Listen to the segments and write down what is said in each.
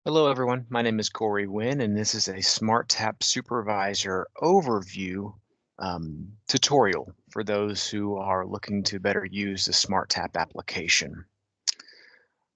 Hello, everyone. My name is Corey Wynn, and this is a SmartTAP Supervisor overview tutorial for those who are looking to better use the SmartTAP application.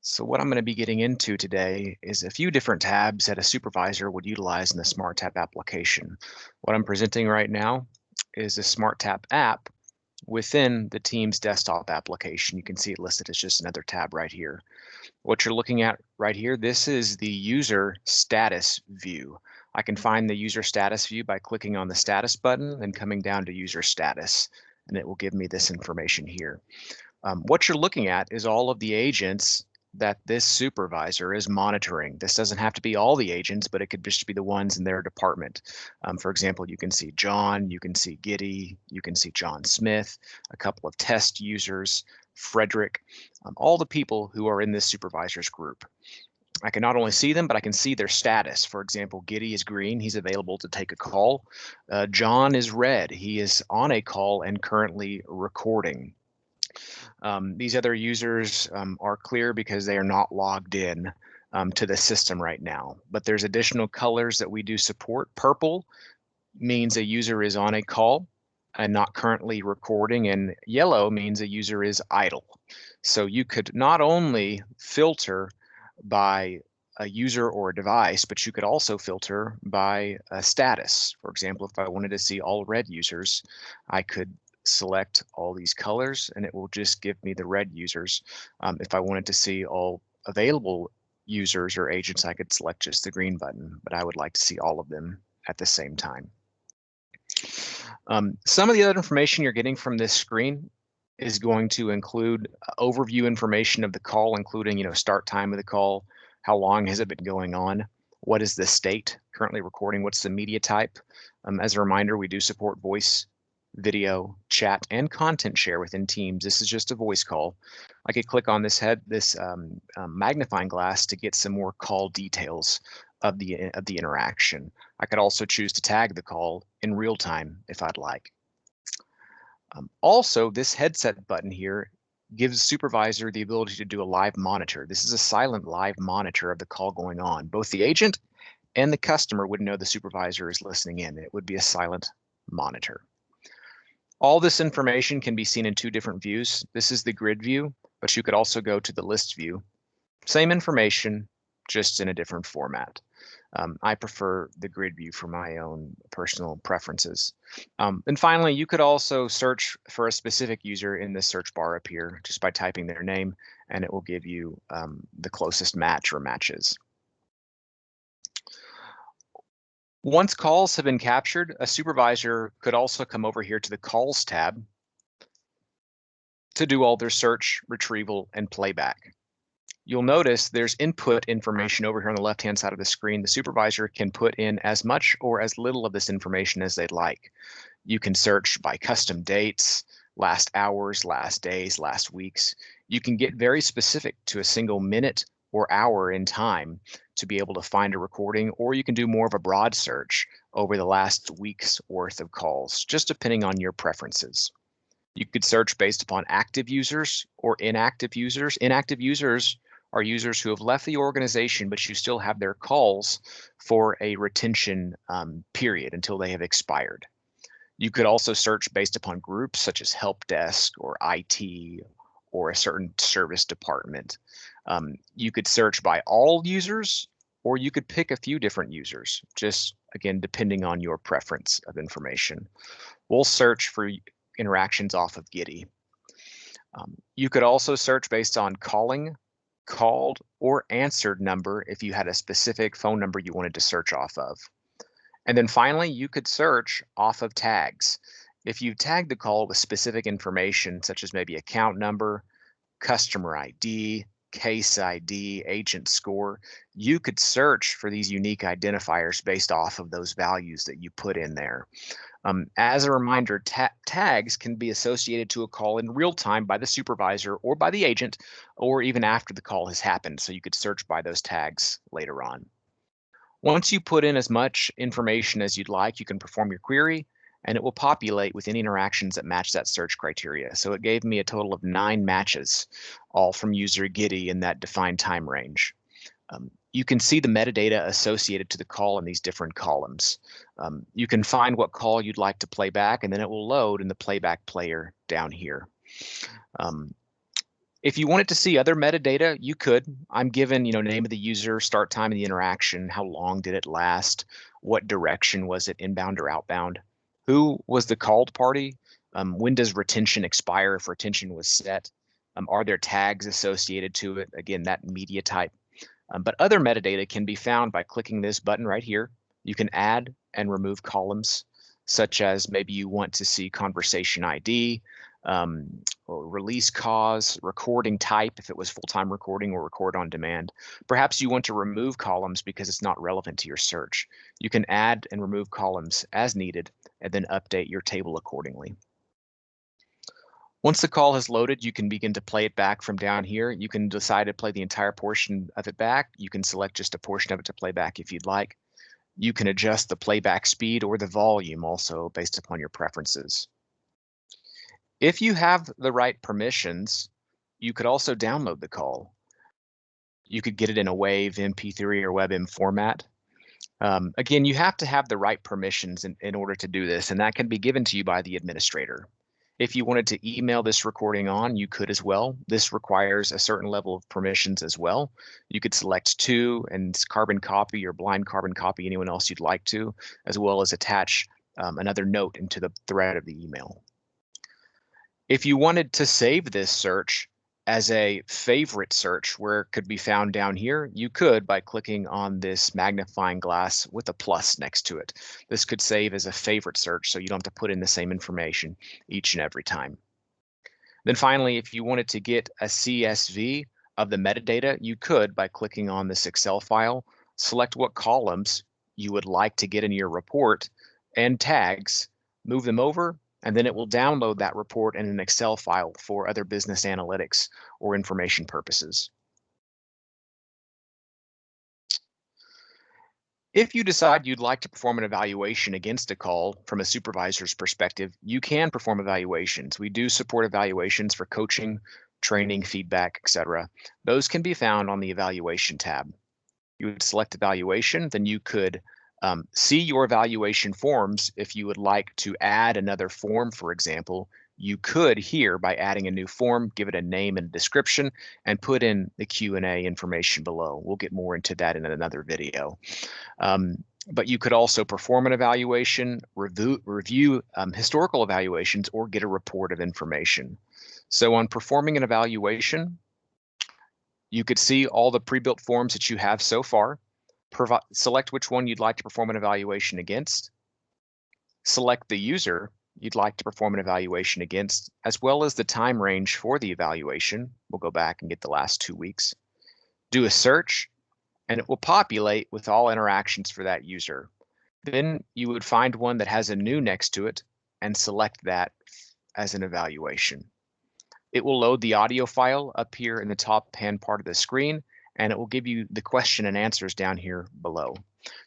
So what I'm going to be getting into today is a few different tabs that a supervisor would utilize in the SmartTAP application. What I'm presenting right now is the SmartTAP app within the Teams desktop application. You can see it listed as just another tab right here. What you're looking at right here, this is the user status view. I can find the user status view by clicking on the status button and coming down to user status, and it will give me this information here. What you're looking at is all of the agents that this supervisor is monitoring. This doesn't have to be all the agents, but it could just be the ones in their department. For example, you can see John, you can see Giddy, you can see John Smith, a couple of test users, Frederick, all the people who are in this supervisor's group. I can not only see them, but I can see their status. For example, Giddy is green. He's available to take a call. John is red. He is on a call and currently recording. These other users are clear because they are not logged in to the system right now. But there's additional colors that we do support. Purple means a user is on a call and not currently recording, and yellow means a user is idle. So you could not only filter by a user or a device, but you could also filter by a status. For example, if I wanted to see all red users, I could select all these colors and it will just give me the red users. If I wanted to see all available users or agents, I could select just the green button, but I would like to see all of them at the same time. Some of the other information you're getting from this screen is going to include overview information of the call, including start time of the call, how long has it been going on, what is the state currently recording, what's the media type. As a reminder, we do support voice, video, chat, and content share within Teams. This is just a voice call. I could click on this magnifying glass to get some more call details of the interaction. I could also choose to tag the call in real time if I'd like. Also, this headset button here gives the supervisor the ability to do a live monitor. This is a silent live monitor of the call going on. Both the agent and the customer would know the supervisor is listening in. It would be a silent monitor. All this information can be seen in two different views. This is the grid view, but you could also go to the list view. Same information, just in a different format. I prefer the grid view for my own personal preferences. And finally, you could also search for a specific user in the search bar up here just by typing their name, and it will give you the closest match or matches. Once calls have been captured, a supervisor could also come over here to the Calls tab to do all their search, retrieval, and playback. You'll notice there's input information over here on the left-hand side of the screen. The supervisor can put in as much or as little of this information as they'd like. You can search by custom dates, last hours, last days, last weeks. You can get very specific to a single minute or hour in time to be able to find a recording, or you can do more of a broad search over the last week's worth of calls, just depending on your preferences. You could search based upon active users or inactive users. Inactive users are users who have left the organization, but you still have their calls for a retention period until they have expired. You could also search based upon groups such as help desk or IT or a certain service department. You could search by all users, or you could pick a few different users, just again, depending on your preference of information. We'll search for interactions off of Giddy. You could also search based on calling, called, or answered number if you had a specific phone number you wanted to search off of. And then finally, you could search off of tags. If you tag the call with specific information, such as maybe account number, customer ID, case ID, agent score, you could search for these unique identifiers based off of those values that you put in there. As a reminder, tags can be associated to a call in real time by the supervisor or by the agent, or even after the call has happened. So you could search by those tags later on. Once you put in as much information as you'd like, you can perform your query, and it will populate with any interactions that match that search criteria. So it gave me a total of 9 matches, all from user Giddy in that defined time range. you can see the metadata associated to the call in these different columns. You can find what call you'd like to play back, and then it will load in the playback player down here. If you wanted to see other metadata, you could. I'm given, name of the user, start time of the interaction, how long did it last, what direction was it, inbound or outbound, who was the called party, when does retention expire if retention was set, are there tags associated to it, again, that media type. But other metadata can be found by clicking this button right here. You can add and remove columns, such as maybe you want to see conversation ID, or release cause, recording type, if it was full-time recording or record on demand. Perhaps you want to remove columns because it's not relevant to your search. You can add and remove columns as needed and then update your table accordingly. Once the call has loaded, you can begin to play it back from down here. You can decide to play the entire portion of it back. You can select just a portion of it to play back if you'd like. You can adjust the playback speed or the volume also based upon your preferences. If you have the right permissions, you could also download the call. You could get it in a WAV, MP3, or WebM format. Again, you have to have the right permissions in order to do this, and that can be given to you by the administrator. If you wanted to email this recording on, you could as well. This requires a certain level of permissions as well. You could select 2 and carbon copy or blind carbon copy anyone else you'd like to, as well as attach another note into the thread of the email. If you wanted to save this search as a favorite search where it could be found down here, you could by clicking on this magnifying glass with a plus next to it. This could save as a favorite search so you don't have to put in the same information each and every time. Then finally, if you wanted to get a CSV of the metadata, you could by clicking on this Excel file, select what columns you would like to get in your report and tags, move them over, and then it will download that report in an Excel file for other business analytics or information purposes. If you decide you'd like to perform an evaluation against a call from a supervisor's perspective, you can perform evaluations. We do support evaluations for coaching, training, feedback, etc. Those can be found on the evaluation tab. You would select evaluation, then you could see your evaluation forms. If you would like to add another form, for example, you could here by adding a new form, give it a name and a description, and put in the Q&A information below. We'll get more into that in another video. But you could also perform an evaluation, review historical evaluations, or get a report of information. So on performing an evaluation, you could see all the pre-built forms that you have so far. Select which one you'd like to perform an evaluation against. Select the user you'd like to perform an evaluation against, as well as the time range for the evaluation. We'll go back and get the last 2 weeks. Do a search, and it will populate with all interactions for that user. Then you would find one that has a new next to it and select that as an evaluation. It will load the audio file up here in the top hand part of the screen, and it will give you the question and answers down here below.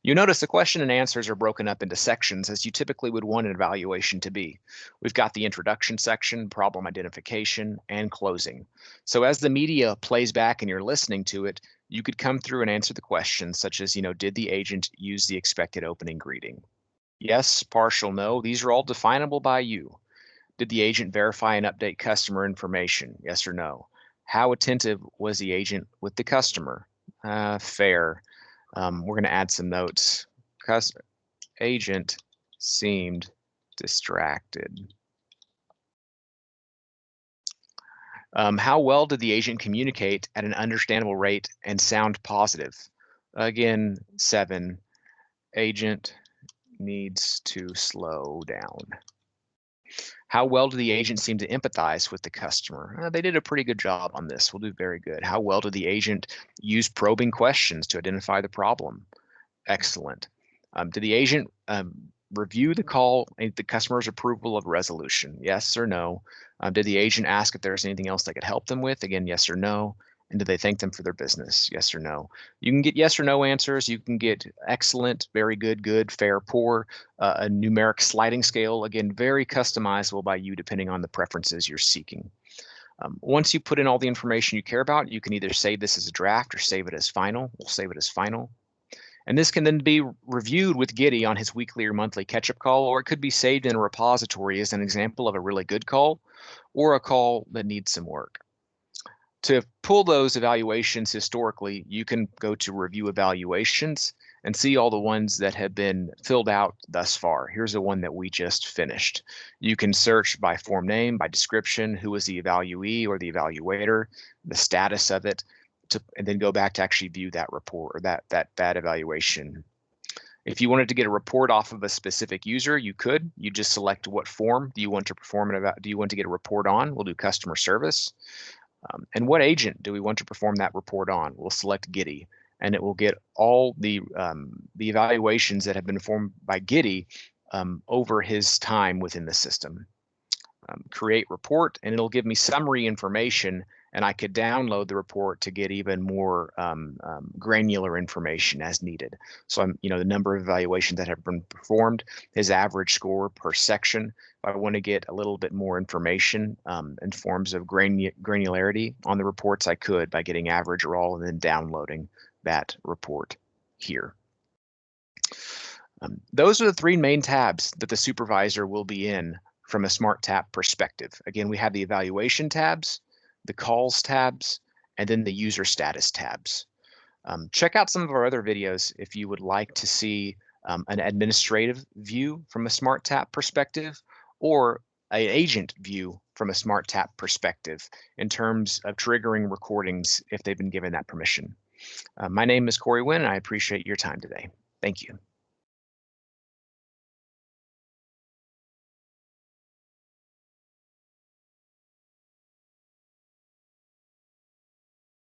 You notice the question and answers are broken up into sections as you typically would want an evaluation to be. We've got the introduction section, problem identification, and closing. So as the media plays back and you're listening to it, you could come through and answer the questions such as, did the agent use the expected opening greeting? Yes, partial, no. These are all definable by you. Did the agent verify and update customer information? Yes or no? How attentive was the agent with the customer? Fair. We're going to add some notes. Agent seemed distracted. How well did the agent communicate at an understandable rate and sound positive? Again, 7. Agent needs to slow down. How well did the agent seem to empathize with the customer? They did a pretty good job on this. We'll do very good. How well did the agent use probing questions to identify the problem? Excellent. Did the agent review the call and the customer's approval of resolution? Yes or no? Did the agent ask if there's anything else they could help them with? Again, yes or no? And did they thank them for their business? Yes or no? You can get yes or no answers. You can get excellent, very good, good, fair, poor, a numeric sliding scale. Again, very customizable by you depending on the preferences you're seeking. Once you put in all the information you care about, you can either save this as a draft or save it as final. We'll save it as final. And this can then be reviewed with Giddy on his weekly or monthly catch-up call, or it could be saved in a repository as an example of a really good call or a call that needs some work. To pull those evaluations historically, you can go to Review Evaluations and see all the ones that have been filled out thus far. Here's the one that we just finished. You can search by form name, by description, who was the evaluee or the evaluator, the status of it, and then go back to actually view that report or that evaluation. If you wanted to get a report off of a specific user, you could. You just select what form do you want to perform it. Do you want to get a report on? We'll do customer service. And what agent do we want to perform that report on? We'll select Giddy, and it will get all the evaluations that have been performed by Giddy over his time within the system. Create report, and it'll give me summary information, and I could download the report to get even more granular information as needed. So the number of evaluations that have been performed, his average score per section. If I want to get a little bit more information in forms of granularity on the reports, I could by getting average or all and then downloading that report here. Those are the three main tabs that the supervisor will be in from a SmartTAP perspective. Again, we have the evaluation tabs, the calls tabs, and then the user status tabs. Check out some of our other videos if you would like to see an administrative view from a SmartTAP perspective or an agent view from a SmartTAP perspective in terms of triggering recordings if they've been given that permission. My name is Corey Wynn, and I appreciate your time today. Thank you.